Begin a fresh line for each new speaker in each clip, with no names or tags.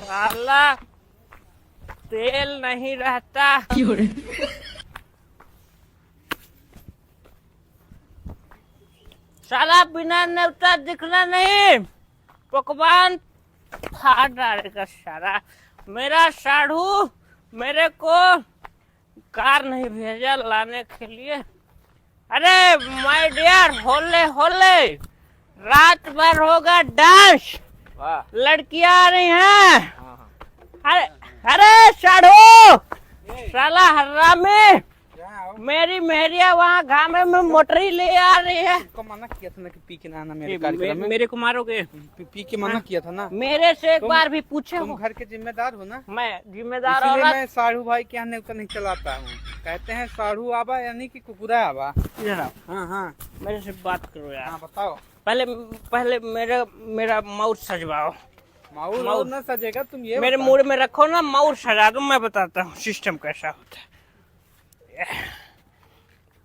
साला तेल नहीं रहता। साला बिना नेवता दिखना नहीं, पकवान फाड़ डालेगा सारा। मेरा साढ़ू मेरे को कार नहीं भेजा लाने के लिए। अरे माय डियर, होले होले रात भर होगा डांस, लड़कियां आ रही हैं। अरे अरे साढ़ू साला हरामी, मेरी मेहरिया वहाँ घामे में मोटरी ले आ रही है।
को मना किया था ना कि पी के ना आना मेरे कार्यक्रम में।
मेरे को मारोगे?
पी के मना किया था ना।
मेरे से एक बार भी पूछे
तुम
हो?
घर के जिम्मेदार हो ना।
मैं जिम्मेदार
इसलिए
औरत।
मैं साढ़ू भाई के यहाँ नेवता नहीं चलाता हूँ। कहते हैं साढ़ू आबा यानी कि कुकुरा आबा।
इधर आओ,
हाँ हाँ
मेरे से बात करो यार।
हाँ बताओ।
पहले मेरा माउथ सजवाओ।
माउथ ना सजेगा, तुम ये
मेरे मूड में रखो ना, माउथ सजा दो। मैं बताता हूँ सिस्टम कैसा होता है।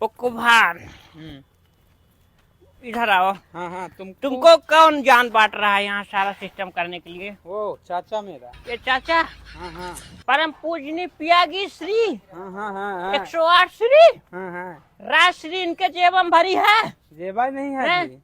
पकवान इधर आओ।
हाँ हाँ
तुमको कौन जान बांट रहा है यहाँ सारा सिस्टम करने के लिए?
वो चाचा मेरा।
ये चाचा?
हाँ हाँ
परम पूजनी पियागी श्री
हाँ हाँ हाँ
108 श्री
हाँ हाँ
राजश्री इनके जेबम भरी है।
जेबा नहीं है जी।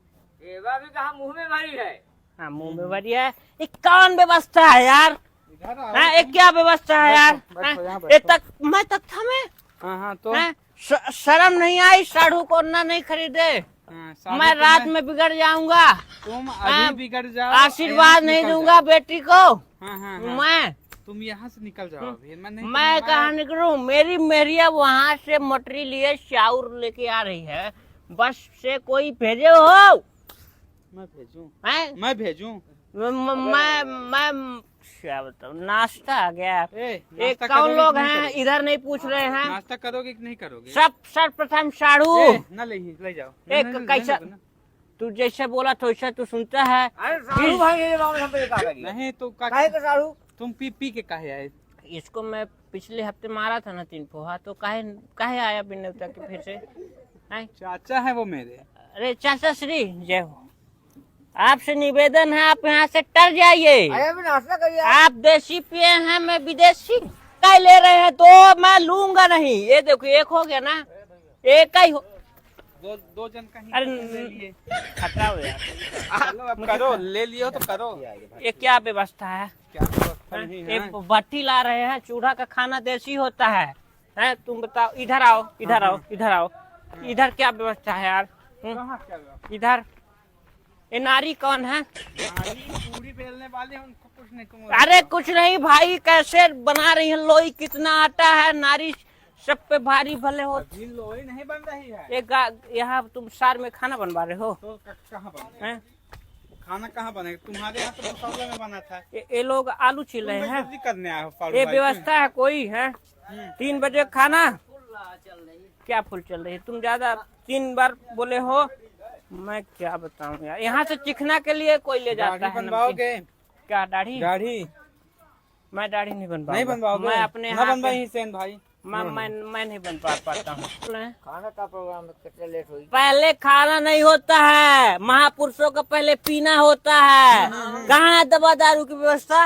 जेबा भी कहा मुंह में भरी है।
हाँ मुंह में भरी है। ये कौन व्यवस्था है यार?
इधर आओ।
हाँ, एक क्या व्यवस्था है यार?
बैठो, यहाँ
ये
बैठो।
मैं तख्ता में।
हाँ हाँ तो
शर्म नहीं आई साढ़ू को ना नहीं खरीदे?
हाँ, साढ़ू
मैं
को
रात में बिगड़ जाऊंगा।
तुम
हाँ,
अभी बिगड़ जाओ।
आशीर्वाद नहीं दूंगा बेटी को।
हाँ हाँ हाँ।
मैं
तुम यहाँ से निकल जाओ अभी।
मैं कहाँ निकलूं? मेरी मेहरिया वहाँ से मटरी लिए चाउर लेके आ रही है। बस से कोई भेजे हो?
मैं भेजूं?
हैं?
मैं भेजूं?
मैं क्या बताऊं, नाश्ता आ गया। एक
नाश्ता
कौन
करोगे
लोग
कि नहीं
हैं
करोगे?
इधर नहीं पूछ रहे हैं?
नाश्ता करोगे कि नहीं करोगे?
सब सर्वप्रथम साढ़ू
ना ले जाओ।
एक कैसा तू जैसे बोला तो वैसा तू सुनता है।
अरे साढ़ू भाई ये मामले हम पे क्या करिए?
नहीं तो
काहे का साढ़ू?
तुम पी के काहे आए?
इसको मैं पिछले हफ्ते मारा था ना 3 पोहा, तो काहे आया बिन नेवता के फिर से? हैं?
चाचा है वो मेरे।
अरे चाचा श्री जय हो, आपसे निवेदन है आप यहाँ से टर जाइए।
अरे अभी नाश्ता करिए।
आप देसी पिए हैं, मैं विदेशी। कई ले रहे हैं तो मैं लूंगा नहीं। ये देखो एक हो गया ना, एक ही हो।
दो जन का ही
अरे
ले लिए।
हटाओ यार।
चलो अब करो, ले लियो तो करो।
ये क्या व्यवस्था है?
क्या व्यवस्था नहीं है?
एक भट्टी ला रहे हैं, चूल्हा का खाना देसी होता है। हैं? तुम बताओ। इधर आओ, इधर आओ, इधर आओ। इधर क्या व्यवस्था है यार?
कहाँ क्या व्यवस्था?
इधर ये नारी कौन है?
पूरी बेलने वाले हैं, उनको कुछ नहीं। तुम
अरे कुछ नहीं भाई, कैसे बना रही है लोई, कितना आटा है। नारी सब पे भारी भले हो।
अभी लोई नहीं बन रही है।
एक यहाँ तुम सार में खाना बनवा रहे हो?
तो कहाँ बनेगा?
हैं?
खाना कहाँ बनेगा? तुम्हारे यहाँ तो मसाला में बना था।
ये लोग आलू छिल रहे हैं।
जल्दी करने आए हो साढ़ू
ये
भाई।
व्यवस्था है कोई है? 3 बजे खाना क्या फुल चल रही है? तुम ज्यादा 3 बार बोले हो। मैं क्या बताऊं यार, यहाँ से चिखना के लिए कोई ले जाता
दाढ़ी
है।
बनवाओगे?
क्या दाढ़ी?
दाढ़ी
मैं दाढ़ी नहीं बनवा।
नहीं बनवाओगे?
मैं अपने
ना बनवाई हुसैन भाई।
मैं नहीं बन पाता हूँ।
खाना का प्रोग्राम कितना लेट हुई?
पहले खाना नहीं होता है, महापुरुषों का पहले पीना होता है। कहाँ है दवा दारू की व्यवस्था?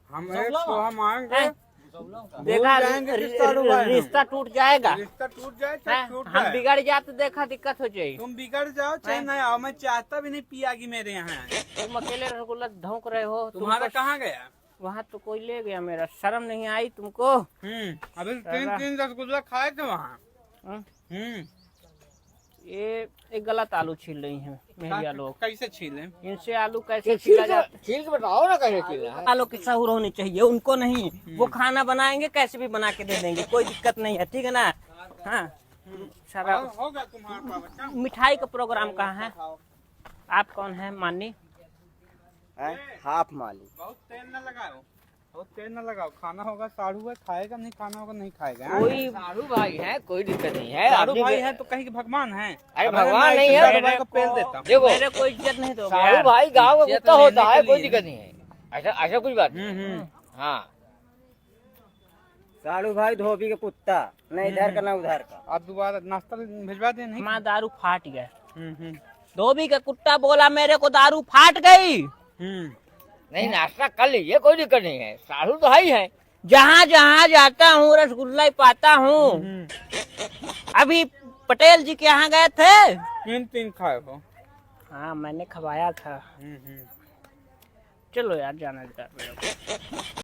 हम एक पोहा मांगे,
देखा
जाएंगे कि साढ़ू भाई हम?
रिश्ता टूट जाएगा।
रिश्ता टूट जाए चाहे
हैं?
टूट
हम
जाए।
बिगड़ जाते देखा दिक्कत हो जाएगी।
तुम बिगड़ जाओ चाहे
हैं?
नहीं आओ, मैं चाहता भी नहीं पियागी मेरे यहाँ।
तुम अकेले रसगुल्ला धोंक रहे हो।
तुम्हारा कहाँ गया?
वहाँ तो कोई ले गया मेरा। शर्म नहीं आई तुमको?
अभी 3 रसगुल्ला खाए थे वहाँ।
ये एक गलत आलू छील रही हैं मेहरिया लोग।
कैसे छीले?
इनसे आलू कैसे छीला जाता?
छील के बताओ ना कैसे छीलना है।
आलू की सहूर होनी चाहिए, उनको नहीं। वो खाना बनाएंगे कैसे भी बना के दे देंगे, कोई दिक्कत नहीं है, ठीक है ना? हाँ सारा
होगा तुम्हारा बच्चा।
मिठाई का प्रोग्राम कहाँ है? आप कौन है मानी?
हाफ माली।
बहुत तेल न लगाओ, बहुत तेल न लगाओ। खाना होगा साढ़ू है, खाएगा नहीं, खाना होगा नहीं खाएगा।
कोई
साढ़ू भाई है, कोई दिक्कत नहीं है।
साढ़ू भाई है तो कहीं के भगवान है?
अरे भगवान नहीं है।
साढ़ू भाई को पेल देता हूँ।
देखो
मेरे को इज्जत नहीं दोगे
साढ़ू
यार?
भाई गाँव का
इज्जत
कुत्ता होता
लेने
है,
के
कोई
लिए।
दिक्कत नहीं है। ऐसा कुछ बात नहीं। हाँ
साढ़ू भाई धोबी के कुत्ता, न इधर का न उधर का।
आप दोबारा नाश्ता भिजवा दे नहीं?
माँ दारू फाट गया। धोबी का कुत्ता बोला मेरे को दारू फाट गई।
नहीं नाश्ता कर लीजिए, कोई दिक्कत नहीं है, साढ़ू तो है ही है।
जहाँ जहाँ जाता हूँ रसगुल्ला ही पाता हूँ। अभी पटेल जी के यहाँ गए थे।
3 खाए हो।
हाँ मैंने खवाया था। चलो यार जाना दे मेरे को।